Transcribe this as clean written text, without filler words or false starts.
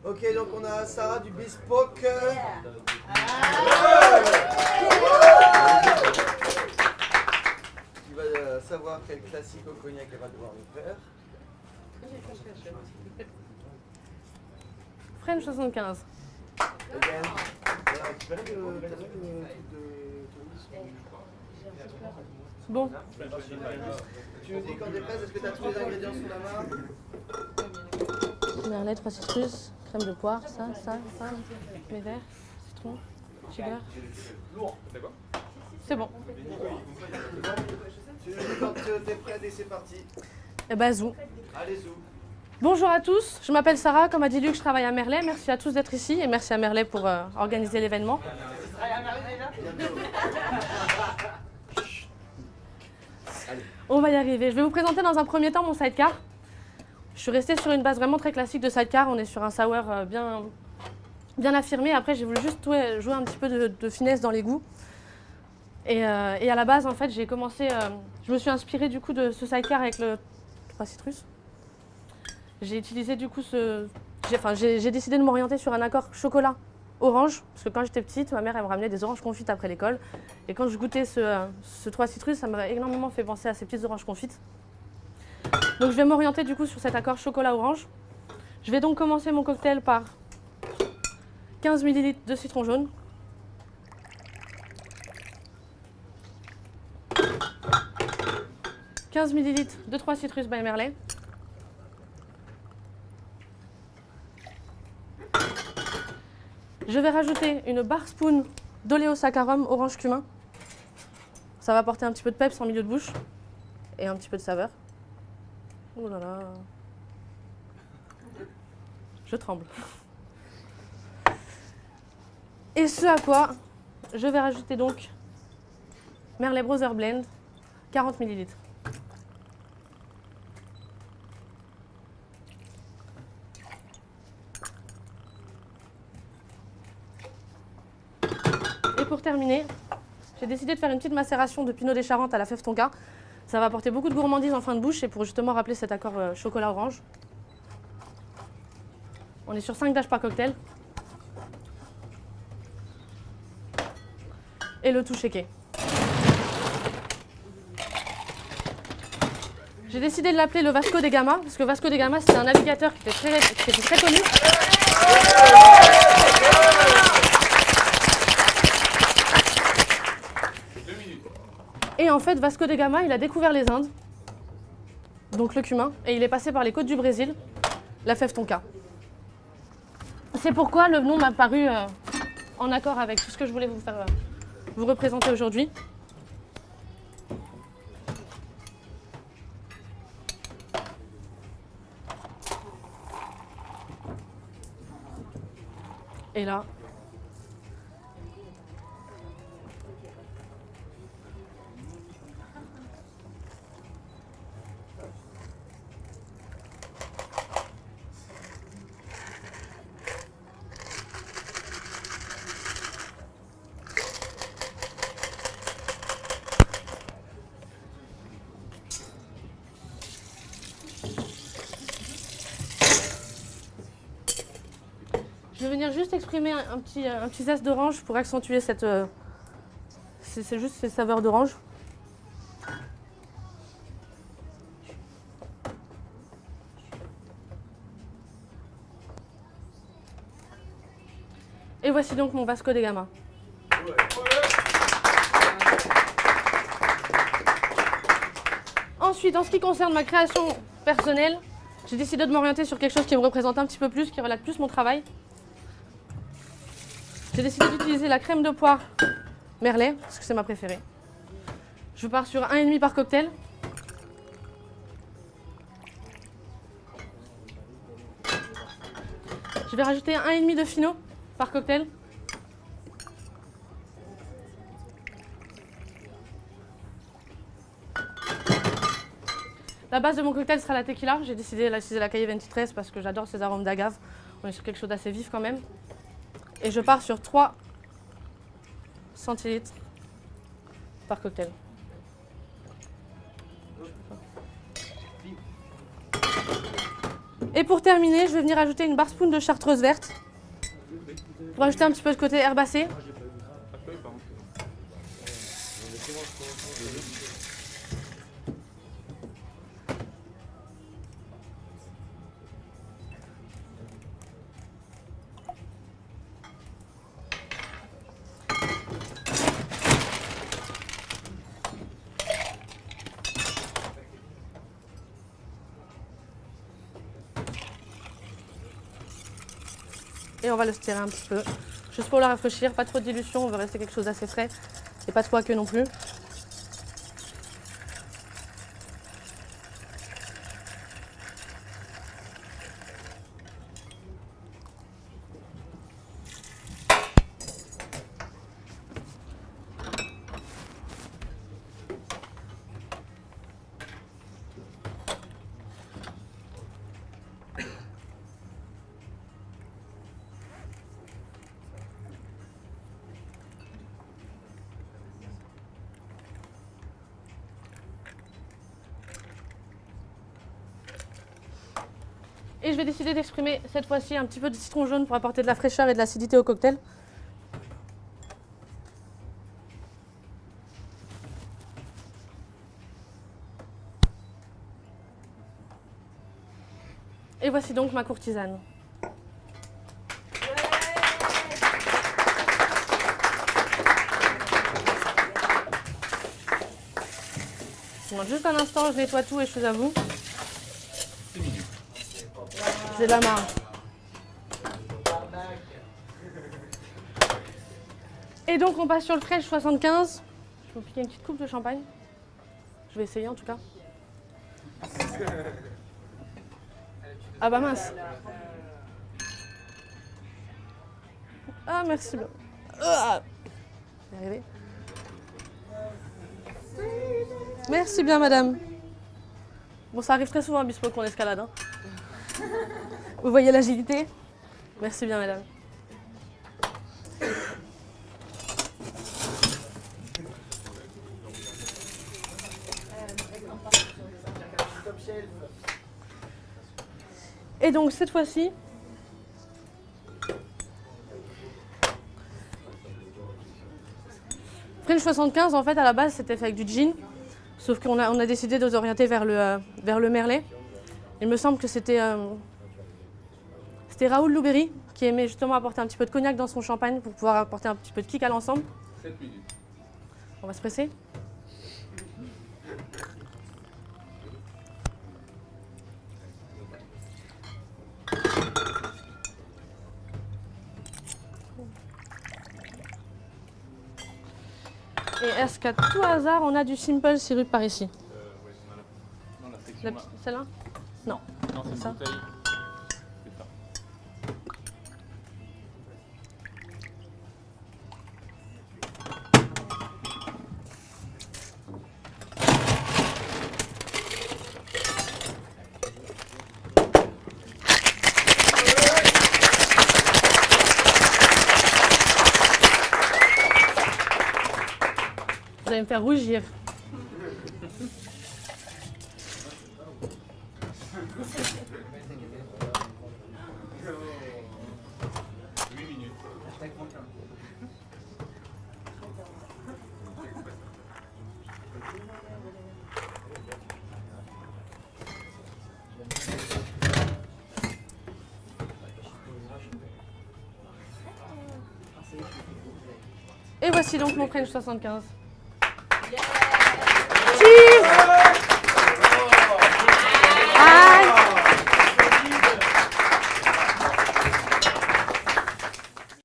Ok, donc on a Sarah du Bespoke. Qui va savoir quel classique au cognac elle va devoir nous faire. French 75. Again. Voilà, tu peux Bon, Tu nous dis quand t'es prête, est-ce que tu as tous les ingrédients sous la main? merlet, 3 citrus, crème de poire, ça, mes verres, citron, sugar. C'est bon. Tu nous dis quand t'es prête et c'est parti. Et bah, zou. Allez, zou. Bonjour à tous, je m'appelle Sarah, comme a dit Luc, je travaille à Merlet. Merci à tous d'être ici et merci à Merlet pour organiser l'événement. On va y arriver. Je vais vous présenter dans un premier temps mon sidecar. Je suis restée sur une base vraiment très classique de sidecar. On est sur un sour bien affirmé. Après, j'ai voulu juste jouer un petit peu de finesse dans les goûts. Et à la base, en fait, j'ai commencé... je me suis inspirée du coup de ce sidecar avec le 3 citrus. J'ai utilisé du coup j'ai décidé de m'orienter sur un accord chocolat orange, parce que quand j'étais petite, ma mère elle me ramenait des oranges confites après l'école. Et quand je goûtais ce 3 citrus, ça m'a énormément fait penser à ces petites oranges confites. Donc je vais m'orienter du coup sur cet accord chocolat orange. Je vais donc commencer mon cocktail par 15 ml de citron jaune. « 15 ml de 3 citrus by Merlet. Je vais rajouter une bar spoon d'oléosaccharum orange cumin. Ça va apporter un petit peu de peps en milieu de bouche et un petit peu de saveur. Oh là là. Je tremble. Et ce à quoi je vais rajouter donc Merlet Brother Blend, 40 ml. Et pour terminer, j'ai décidé de faire une petite macération de Pinot des Charentes à la fève tonka. Ça va apporter beaucoup de gourmandise en fin de bouche et pour justement rappeler cet accord chocolat orange. On est sur 5 dashes par cocktail. Et le tout shaké. J'ai décidé de l'appeler le Vasco da Gama, parce que Vasco da Gama, c'était un navigateur qui était très connu. Et en fait, Vasco da Gama, il a découvert les Indes, donc le cumin, et il est passé par les côtes du Brésil, la fève tonka. C'est pourquoi le nom m'a paru en accord avec tout ce que je voulais vous représenter aujourd'hui. Et là, je vais venir juste exprimer un petit zeste d'orange pour accentuer cette... c'est juste ces saveurs d'orange. Et voici donc mon Vasco da Gama. Ensuite, en ce qui concerne ma création personnelle, j'ai décidé de m'orienter sur quelque chose qui me représente un petit peu plus, qui relate plus mon travail. J'ai décidé d'utiliser la crème de poire Merlet, parce que c'est ma préférée. Je pars sur 1,5 par cocktail. Je vais rajouter 1,5 de Fino par cocktail. La base de mon cocktail sera la tequila. J'ai décidé d'utiliser la Calle 23 parce que j'adore ces arômes d'agave. On est sur quelque chose d'assez vif quand même. Et je pars sur 3 centilitres par cocktail. Et pour terminer, je vais venir ajouter une barre spoon de chartreuse verte pour ajouter un petit peu de côté herbacé. Et on va le stirrer un petit peu, juste pour le rafraîchir, pas trop de dilution, on veut rester quelque chose d'assez frais et pas trop aqueux non plus. Et je vais décider d'exprimer cette fois-ci un petit peu de citron jaune pour apporter de la fraîcheur et de l'acidité au cocktail. Et voici donc ma courtisane. Donc, juste un instant, je nettoie tout et je suis à vous. J'ai la marge. Et donc on passe sur le French 75. Je vais vous piquer une petite coupe de champagne. Je vais essayer en tout cas. Ah bah mince. Ah merci bien. Je vais y arriver. Merci bien madame. Bon ça arrive très souvent à Bespoke qu'on escalade. Hein. Vous voyez l'agilité? Merci bien, madame. Et donc, cette fois-ci, French 75, en fait, à la base, c'était fait avec du gin. Sauf qu'on a décidé de s'orienter vers le merlet. Il me semble que c'était Raoul Louberry qui aimait justement apporter un petit peu de cognac dans son champagne pour pouvoir apporter un petit peu de kick à l'ensemble. 7 minutes. On va se presser. Et est-ce qu'à tout hasard, on a du simple syrup par ici? Dans la section là. Celle-là? Non. Non, c'est Ça. une bouteille. C'est ça. Vous allez me faire rougir. Et voici donc mon French 75.